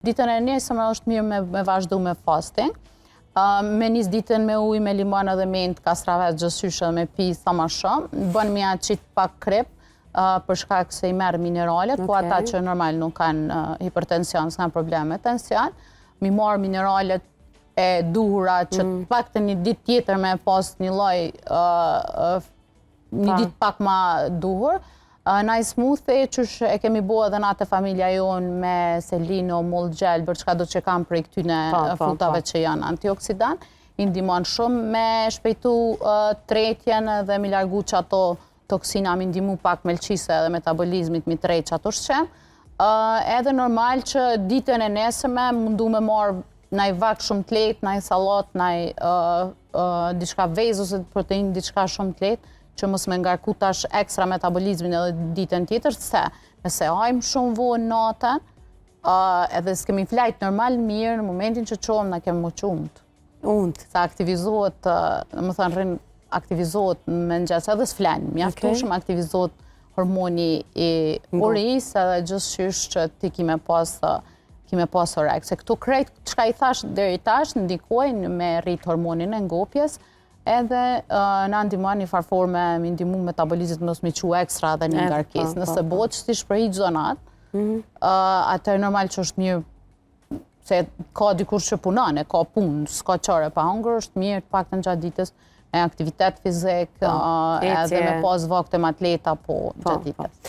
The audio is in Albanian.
Ditën e nesërme është mirë me vazhdu me fasting. Me nis ditën me ujë, me limon edhe me të kastrave gjësyshe dhe me pi sa ma shumë. Bën mi atë qitë pak krip, për shkak se i merë mineralet, po ata që normal nuk kanë hipertension, s'kanë probleme me tension, mi marë mineralet e duhura që pak të një ditë tjetër me pas një lloj, një ditë pak ma duhur. Naj smoothie, qësh e kemi bo edhe na të familja jonë me selino, moll gel, për çka do që kam prej këtyne frutave që janë antioksidant, i ndihmon shumë me shpejtu tretjen dhe mi largu që ato toksina, mi ndihmu pak melqise edhe metabolizmit, mi tret që ato shqem. Edhe normal që ditën e nesërme mundu me marë naj vak shumë të lehtë, naj salat, naj diçka vezë ose protein, diçka shumë të lehtë, që mos me ngarku tash ekstra metabolizmin edhe ditën tjetër, se nëse hajmë shumë vonë natën, edhe s'kemi flajt normal mirë, në momentin që qohëm na kemi moq unt. Unt. Se aktivizohet, më thënë rrinë, aktivizohet me nxesë edhe s'flenë, mjaftueshëm aktivizohet hormoni i urisë edhe gjithçysh që ti kime pas orek. Se këtu krejt, çka i thash deri tash, ndikojnë me rrit hormonin e ngopjes, edhe në ndihmon një farforme, mi ndihmu metabolizit mos mi qu ekstra dhe një ngarkesë. Nëse bëhet që ti shprehi çdo natë, atëherë normal që është mirë, se ka dikush që punon, ka punë, s'ka çare pa hungër, është mirë të paktën gjatë ditës me aktivitet fizik, edhe me pas vakte më të lehta po gjatë ditës.